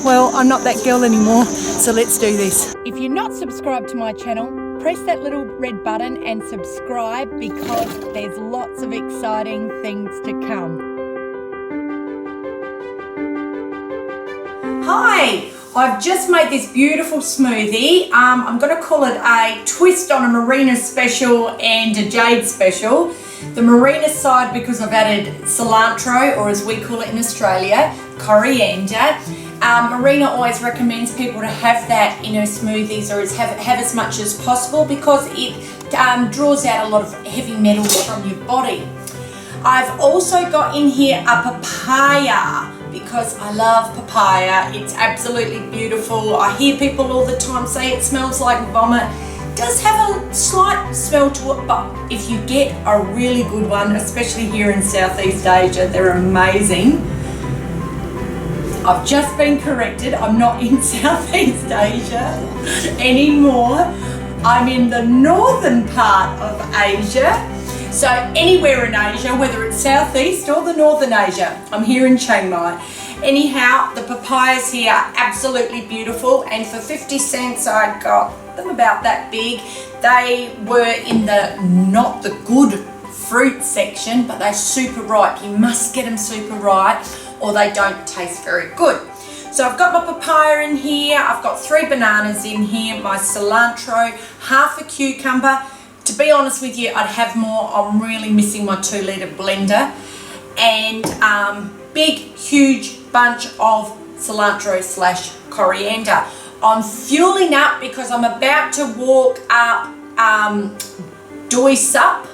well, I'm not that girl anymore, so let's do this. If you're not subscribed to my channel, press that little red button and subscribe because there's lots of exciting things to come. Hi, I've just made this beautiful smoothie. I'm going to call it a twist on a Marina special and a Jade special. The Marina side because I've added cilantro, or as we call it in Australia, coriander. Marina always recommends people to have that in her smoothies, or have as much as possible because it draws out a lot of heavy metals from your body. I've also got in here a papaya because I love papaya. It's absolutely beautiful. I hear people all the time say it smells like vomit. It does have a slight smell to it, but if you get a really good one, especially here in Southeast Asia, they're amazing. I've just been corrected. I'm not in Southeast Asia anymore. I'm in the northern part of Asia. So anywhere in Asia, whether it's Southeast or the Northern Asia, I'm here in Changmai. Anyhow, the papayas here are absolutely beautiful, and for 50 cents I got them about that big. They were in the not the good fruit section, but they're super ripe. You must get them super ripe or they don't taste very good. So I've got my papaya in here, I've got 3 bananas in here, my cilantro, half a cucumber. To be honest with you, I'd have more. I'm really missing my 2-litre blender. And big, huge bunch of cilantro / coriander. I'm fueling up because I'm about to walk up Doi Suthep.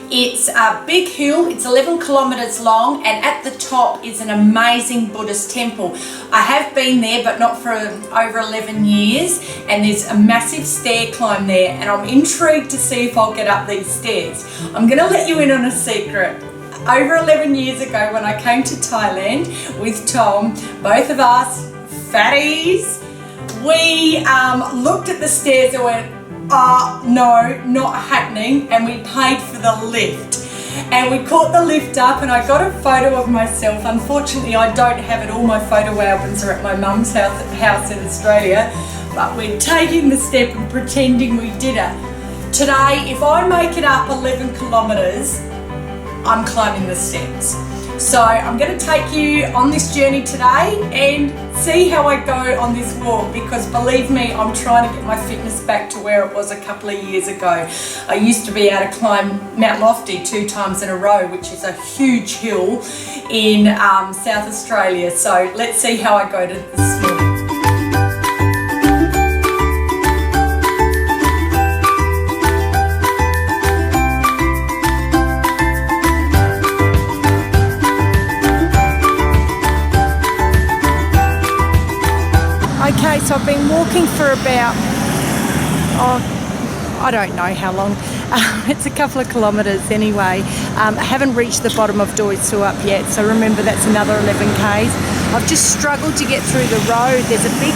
It's a big hill, it's 11 kilometres long, and at the top is an amazing Buddhist temple. I have been there, but not for over 11 years, and there's a massive stair climb there, and I'm intrigued to see if I'll get up these stairs. I'm going to let you in on a secret. Over 11 years ago when I came to Thailand with Tom, both of us, fatties, we looked at the stairs and went, no, not happening, and we paid for the lift. And we caught the lift up, and I got a photo of myself. Unfortunately, I don't have it. All my photo albums are at my mum's house in Australia, but we're taking the step and pretending we did it. Today, if I make it up 11 kilometres, I'm climbing the steps. So I'm going to take you on this journey today and see how I go on this walk, because believe me, I'm trying to get my fitness back to where it was a couple of years ago. I used to be able to climb Mount Lofty 2 times in a row, which is a huge hill in South Australia. So let's see how I go to this morning. Okay, so I've been walking for about, I don't know how long. It's a couple of kilometres anyway. I haven't reached the bottom of Doi Suthep yet, so remember that's another 11 k's. I've just struggled to get through the road. There's a big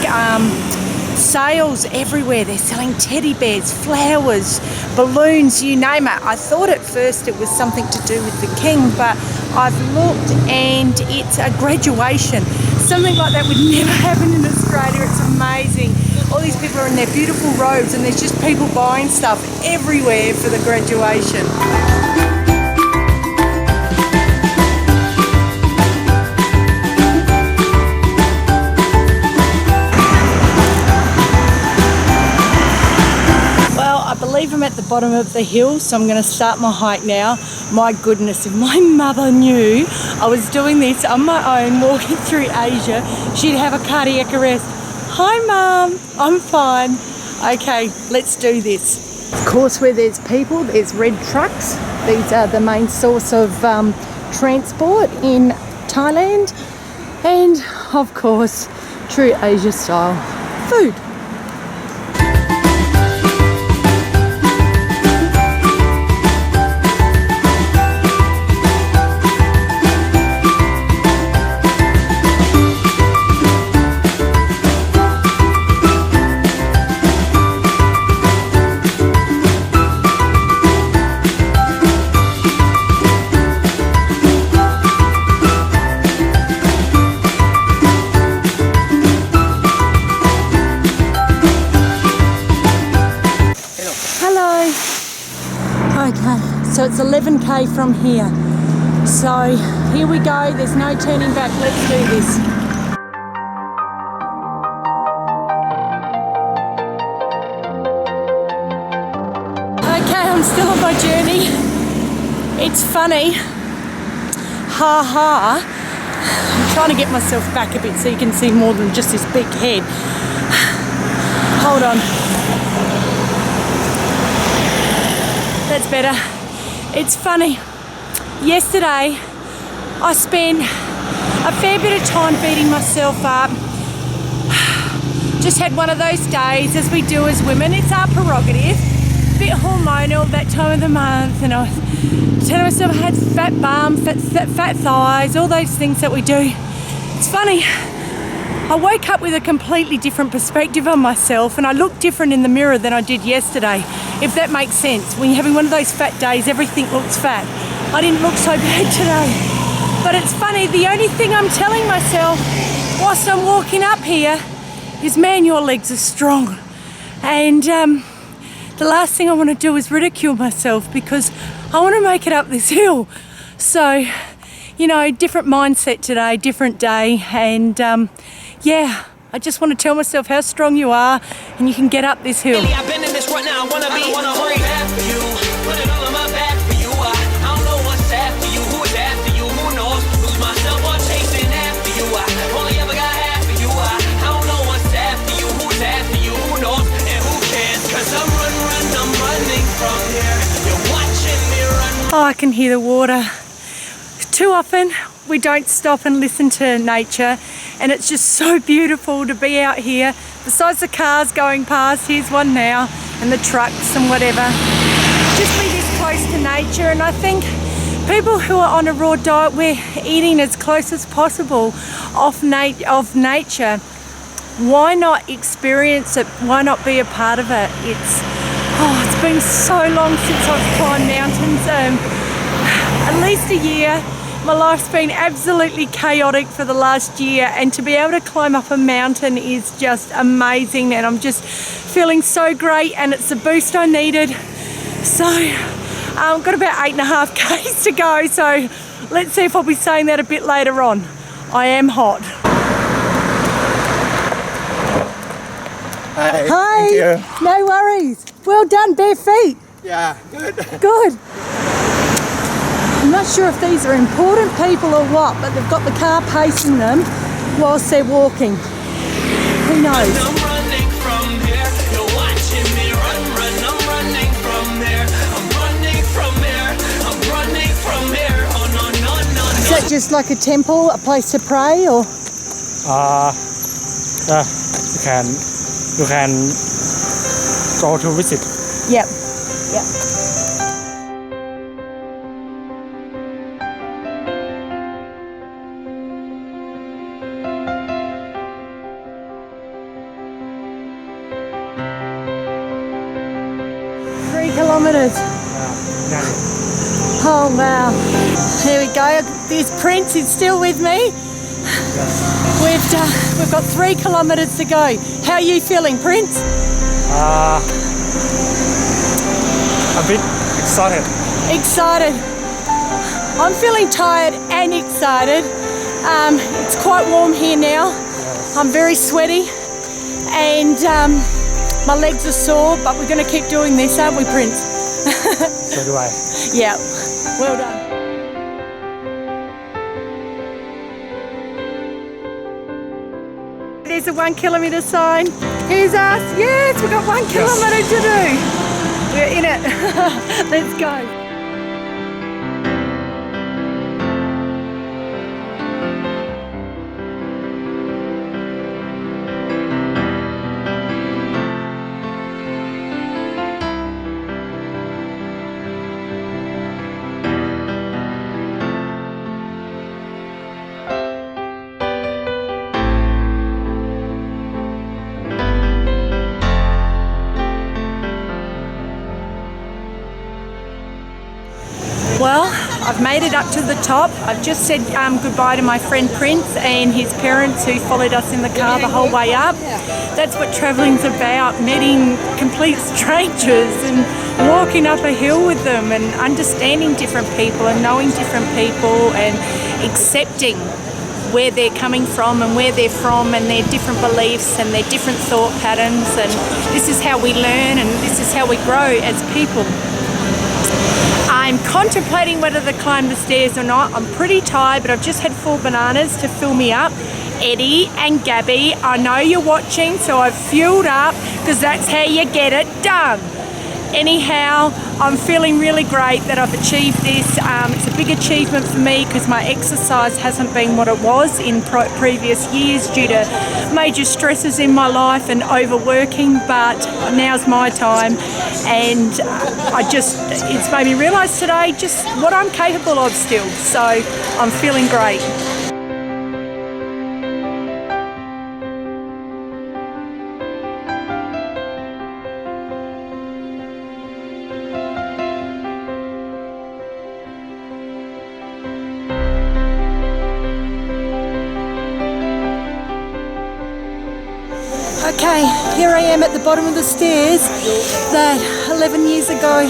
sales everywhere. They're selling teddy bears, flowers, balloons, you name it. I thought at first it was something to do with the king, but I've looked and it's a graduation. Something like that would never happen in Australia. It's amazing. All these people are in their beautiful robes, and there's just people buying stuff everywhere for the graduation. I believe I'm at the bottom of the hill, so I'm going to start my hike now. My goodness, if my mother knew I was doing this on my own, walking through Asia, she'd have a cardiac arrest. Hi Mum, I'm fine. Okay, let's do this. Of course, where there's people, there's red trucks. These are the main source of transport in Thailand. And of course, true Asia style, food. So it's 11k from here. So here we go, there's no turning back, let's do this. Okay, I'm still on my journey. It's funny, ha ha. I'm trying to get myself back a bit so you can see more than just this big head. Hold on. That's better. It's funny. Yesterday, I spent a fair bit of time beating myself up. Just had one of those days, as we do as women. It's our prerogative. Bit hormonal that time of the month, and I was telling myself I had fat bum, fat thighs, all those things that we do. It's funny. I woke up with a completely different perspective on myself, and I look different in the mirror than I did yesterday, if that makes sense. When you're having one of those fat days, everything looks fat. I didn't look so bad today. But it's funny, the only thing I'm telling myself whilst I'm walking up here is, man, your legs are strong. And the last thing I want to do is ridicule myself, because I want to make it up this hill. So, you know, different mindset today, different day, and yeah, I just want to tell myself how strong you are and you can get up this hill. I've been in this right now, I wanna be for you. Put it all on my back for you. I don't know what's after you, who is after you, who knows? Lose myself on chasing after you. I only ever got half of you. I don't know what's after you, who's after you, who knows? And who cares? Cause I'm running from here. You're watching me run. Oh, I can hear the water. Too often we don't stop and listen to nature, and it's just so beautiful to be out here. Besides the cars going past, here's one now, and the trucks and whatever. Just be this close to nature, and I think people who are on a raw diet, we're eating as close as possible of nature. Why not experience it? Why not be a part of it? It's been so long since I've climbed mountains, at least a year. My life's been absolutely chaotic for the last year, and to be able to climb up a mountain is just amazing, and I'm just feeling so great, and it's the boost I needed. So I've got about 8.5 k's to go, so let's see if I'll be saying that a bit later on. I am hot. Hi. Hi. Thank you. No worries. Well done, bare feet. Yeah, good. Good. I'm not sure if these are important people or what, but they've got the car pacing them whilst they're walking. Who knows? I'm running from here. You're watching me run. I'm running from here. I'm running from here. I'm running from here. Oh no. Is that just like a temple, a place to pray, or? You can go to visit. Yep. 3 kilometres. Oh wow. Here we go. This Prince is still with me. We've got 3 kilometres to go. How are you feeling, Prince? A bit excited. Excited. I'm feeling tired and excited. It's quite warm here now. I'm very sweaty, and my legs are sore, but we're going to keep doing this, aren't we, Prince? So do I. Yeah. Well done. There's a 1 kilometre sign. Here's us. Yes, we've got 1 kilometre to do. We're in it. Let's go. I've made it up to the top. I've just said goodbye to my friend Prince and his parents who followed us in the car the whole way up. That's what travelling's about, meeting complete strangers and walking up a hill with them and understanding different people and knowing different people and accepting where they're coming from and where they're from and their different beliefs and their different thought patterns, and this is how we learn and this is how we grow as people. I'm contemplating whether to climb the stairs or not. I'm pretty tired, but I've just had 4 bananas to fill me up. Eddie and Gabby, I know you're watching, so I've fueled up because that's how you get it done. Anyhow, I'm feeling really great that I've achieved this. It's a big achievement for me because my exercise hasn't been what it was in previous years due to major stresses in my life and overworking, but now's my time, and it's made me realise today just what I'm capable of still, so I'm feeling great. Okay, here I am at the bottom of the stairs that 11 years ago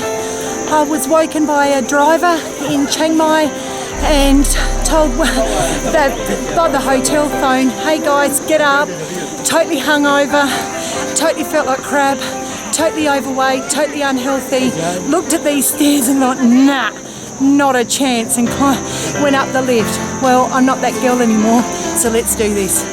I was woken by a driver in Changmai and told that by the hotel phone, hey guys, get up, totally hungover, totally felt like crap, totally overweight, totally unhealthy, looked at these stairs and thought, nah, not a chance, and went up the lift. Well, I'm not that girl anymore, so let's do this.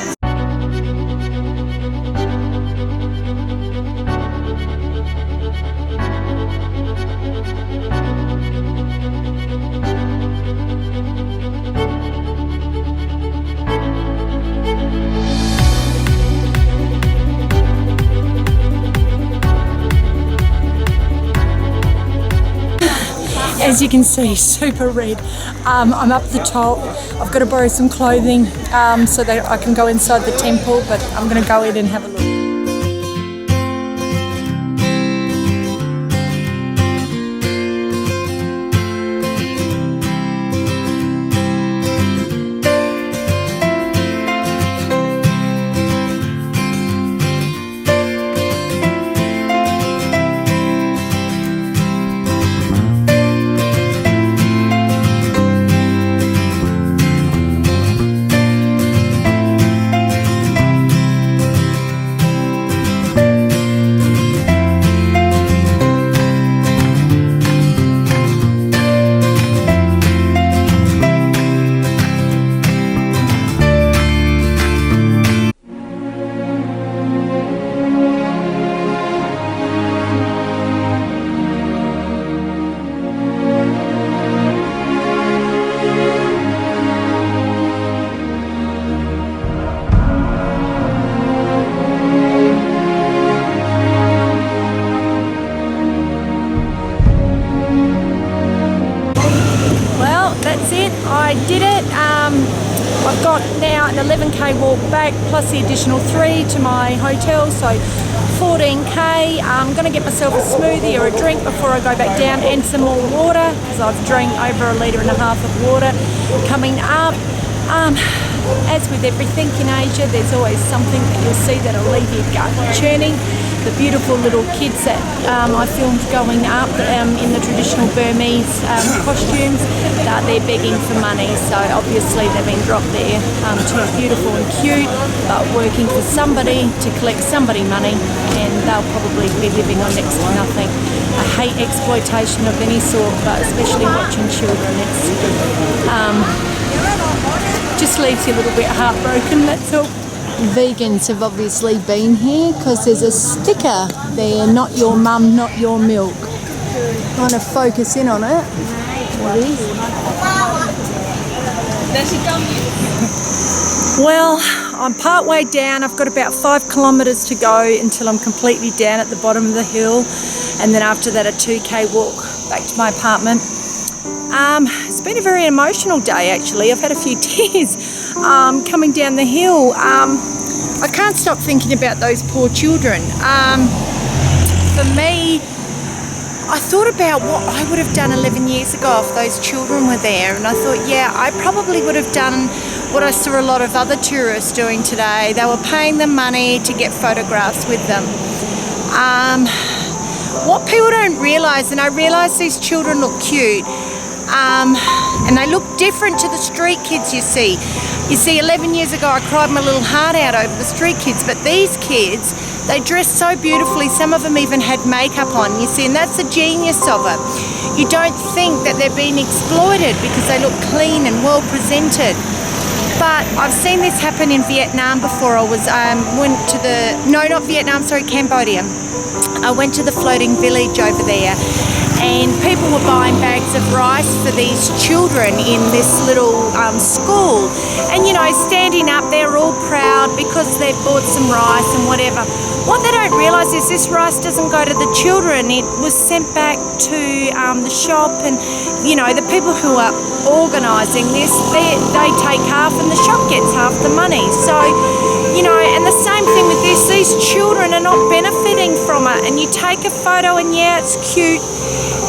As you can see, super red. I'm up the top. I've got to borrow some clothing so that I can go inside the temple, but I'm going to go in and have a look. I did it. I've got now an 11k walk back plus the additional 3 to my hotel, so 14k. I'm going to get myself a smoothie or a drink before I go back down, and some more water because I've drank over 1.5 litres of water coming up. As with everything in Asia, there's always something that you'll see that'll leave your gut churning. The beautiful little kids that I filmed going up in the traditional Burmese costumes, they're begging for money, so obviously they've been dropped there to look beautiful and cute, but working for somebody to collect somebody money, and they'll probably be living on next to nothing. I hate exploitation of any sort, but especially watching children. It's just leaves you a little bit heartbroken, that's all. Vegans have obviously been here because there's a sticker there, not your mum, not your milk. Trying to focus in on it. What is? Well, I'm part way down. I've got about 5 kilometres to go until I'm completely down at the bottom of the hill, and then after that a 2k walk back to my apartment. It's been a very emotional day actually. I've had a few tears coming down the hill. I can't stop thinking about those poor children. For me, I thought about what I would have done 11 years ago if those children were there, and I thought, yeah, I probably would have done what I saw a lot of other tourists doing today. They were paying them money to get photographs with them. What people don't realise, and I realise these children look cute, and they look different to the street kids you see. You see, 11 years ago I cried my little heart out over the street kids, but these kids, they dress so beautifully. Some of them even had makeup on, you see, and that's the genius of it. You don't think that they're being exploited because they look clean and well presented. But I've seen this happen in Vietnam before. I went to Cambodia. I went to the floating village over there, and people were buying bags of rice for these children in this little school. And you know, standing up, they're all proud because they've bought some rice and whatever. What they don't realise is this rice doesn't go to the children. It was sent back to the shop, and you know, the people who are organising this, they take half and the shop gets half the money. So, you know, and the same thing with this, these children are not benefiting from it. And you take a photo and yeah, it's cute,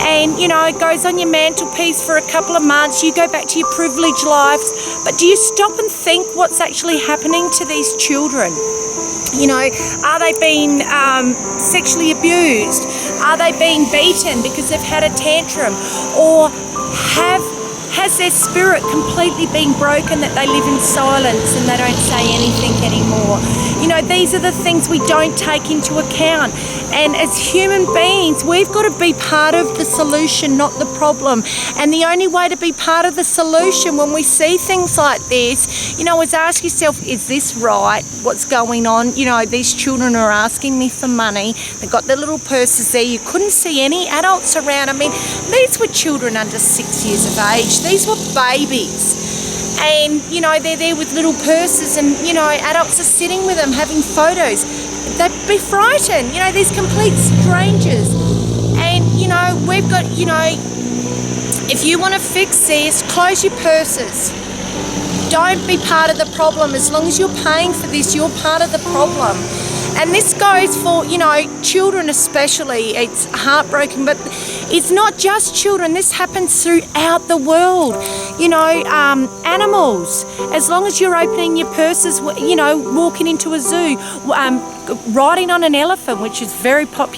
and you know, it goes on your mantelpiece for a couple of months, you go back to your privileged lives, but do you stop and think what's actually happening to these children? You know, are they being sexually abused? Are they being beaten because they've had a tantrum? Or has their spirit completely been broken that they live in silence and they don't say anything anymore? You know, these are the things we don't take into account. And as human beings, we've got to be part of the solution, not the problem. And the only way to be part of the solution when we see things like this, you know, is ask yourself, is this right? What's going on? You know, these children are asking me for money. They've got their little purses there. You couldn't see any adults around. I mean, these were children under 6 years of age. These were babies. And, you know, they're there with little purses, and, you know, adults are sitting with them having photos. They'd be frightened, you know, these complete strangers. And, you know, we've got, you know, if you want to fix this, close your purses. Don't be part of the problem. As long as you're paying for this, you're part of the problem. And this goes for, you know, children especially. It's heartbreaking, but it's not just children. This happens throughout the world. You know, animals. As long as you're opening your purses, you know, walking into a zoo, riding on an elephant, which is very popular.